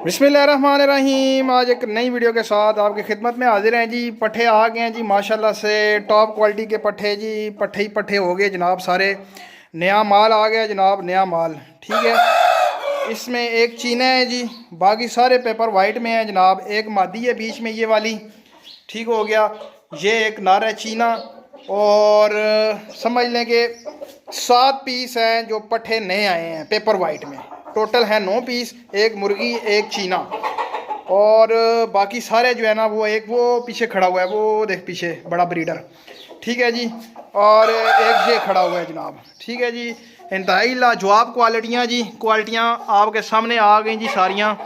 बिस्मिल्लाहिर्रहमानिर्रहीम। आज एक नई वीडियो के साथ आपकी खिदमत में हाजिर हैं जी। पट्ठे आ गए हैं जी माशाल्लाह से, टॉप क्वालिटी के पट्ठे जी। पट्ठे ही पट्ठे हो गए जनाब, सारे नया माल आ गया जनाब, नया माल। ठीक है, इसमें एक चीना है जी, बाकी सारे पेपर वाइट में है जनाब। एक मादी है बीच में ये वाली, ठीक हो गया। ये एक नार है चीना, और समझ लें कि 7 पीस हैं जो पट्ठे नए आए हैं पेपर वाइट में। टोटल है 9 पीस, एक मुर्गी एक चीना, और बाकी सारे जो है ना वो एक वो पीछे खड़ा हुआ है, वो देख पीछे बड़ा ब्रीडर। ठीक है जी, और एक ये खड़ा हुआ है जनाब। ठीक है जी, इंतहाई लाजवाब क्वालिटियाँ जी। क्वालिटियाँ आपके सामने आ गई जी सारियाँ।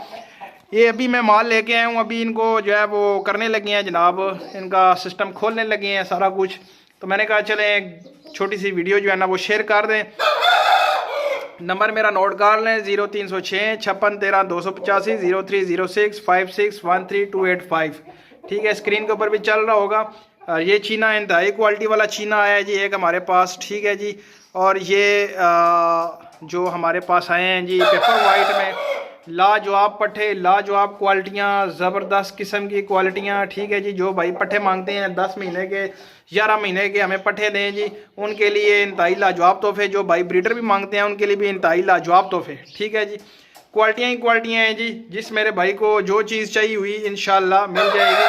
ये अभी मैं माल लेके आया हूँ, अभी इनको जो है वो करने लगे हैं जनाब, इनका सिस्टम खोलने लगे हैं सारा कुछ। तो मैंने कहा चलें छोटी सी वीडियो जो है ना वो शेयर कर दें। नंबर मेरा नोट कर लें, 0306 56 13 285 0306 56 13 285। ठीक है, स्क्रीन के ऊपर भी चल रहा होगा। ये चीना इंतहाई क्वालिटी वाला चीना आया है जी एक हमारे पास। ठीक है जी, और ये जो हमारे पास आए हैं जी पेपर वाइट में, लाजवाब पट्ठे, लाजवाब क्वालिटियाँ, ज़बरदस्त किस्म की क्वालिटियाँ। ठीक है जी, जो भाई पट्ठे मांगते हैं 10 महीने के 11 महीने के हमें पट्ठे दें जी, उनके लिए इंतहाई लाजवाब तोहफे। जो भाई ब्रीडर भी मांगते हैं उनके लिए भी इंतहाई लाजवाब तोहफे। ठीक है जी, क्वालिटियाँ ही क्वालिटियाँ हैं जी। जिस मेरे भाई को जो चीज़ चाहिए हुई इंशाल्लाह मिल जाएगी।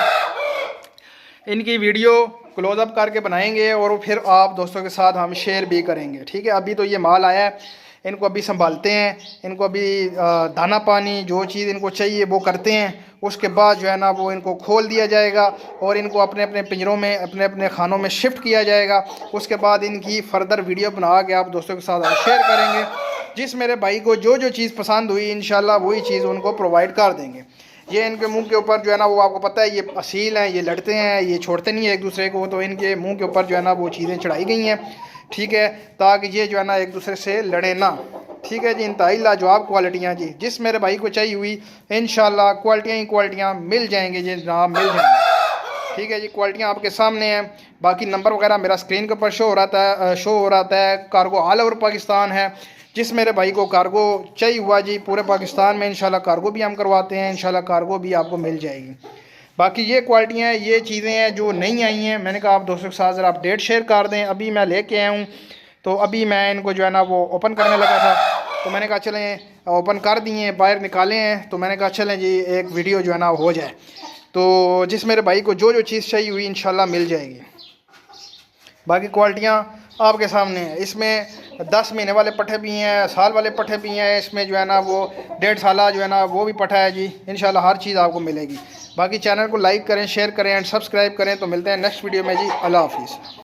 इनकी वीडियो क्लोज़अप करके बनाएंगे और फिर आप दोस्तों के साथ हम शेयर भी करेंगे। ठीक है, अभी तो ये माल आया है, इनको अभी संभालते हैं, इनको अभी दाना पानी जो चीज़ इनको चाहिए वो करते हैं। उसके बाद जो है ना वो इनको खोल दिया जाएगा और इनको अपने अपने पिंजरों में, अपने अपने खानों में शिफ्ट किया जाएगा। उसके बाद इनकी फ़र्दर वीडियो बना के आप दोस्तों के साथ हम शेयर करेंगे। जिस मेरे भाई को जो जो चीज़ पसंद हुई इंशाल्लाह वही चीज़ उनको प्रोवाइड कर देंगे। ये इनके मुंह के ऊपर जो है ना वो आपको पता है ये असील हैं, ये लड़ते हैं, ये छोड़ते नहीं है एक दूसरे को। तो इनके मुंह के ऊपर जो है ना वो चीज़ें चढ़ाई गई हैं। ठीक है, ताकि ये जो है ना एक दूसरे से लड़े ना। ठीक है जी, इंतहाई लाजवाब क्वालिटियाँ जी। जिस मेरे भाई को चाहिए हुई इंशाल्लाह क्वालिटियाँ ही क्वालिटियाँ मिल जाएंगी जी जनाब, मिल जाएंगी। ठीक है जी, क्वालिटियाँ आपके सामने हैं। बाकी नंबर वगैरह मेरा स्क्रीन के ऊपर शो हो रहा है। कार्गो ऑल ओवर पाकिस्तान है। जिस मेरे भाई को कार्गो चाहिए हुआ जी पूरे पाकिस्तान में इंशाल्लाह कार्गो भी हम करवाते हैं, इंशाल्लाह कार्गो भी आपको मिल जाएगी। बाकी ये क्वालिटियाँ, ये चीज़ें हैं जो नहीं आई हैं। मैंने कहा आप दोस्तों के साथ ज़रा अपडेट शेयर कर दें। अभी मैं लेके आया हूँ, तो अभी मैं इनको जो है ना वो ओपन करने लगा था। तो मैंने कहा चलें ओपन कर दिए, बाहर निकाले हैं। तो मैंने कहा चलें जी एक वीडियो जो है ना हो जाए। तो जिस मेरे भाई को जो जो चीज़ चाहिए हुई इंशाल्लाह मिल जाएगी। बाकी क्वालिटियाँ आपके सामने हैं। इसमें 10 महीने वाले पट्ठे भी हैं, साल वाले पट्ठे भी हैं। इसमें जो है ना वो 1.5 साल जो है ना वो भी पट्ठा है जी। इंशाल्लाह हर चीज़ आपको मिलेगी। बाकी चैनल को लाइक करें, शेयर करें एंड सब्सक्राइब करें। तो मिलते हैं नेक्स्ट वीडियो में जी। अल्लाह हाफिज़।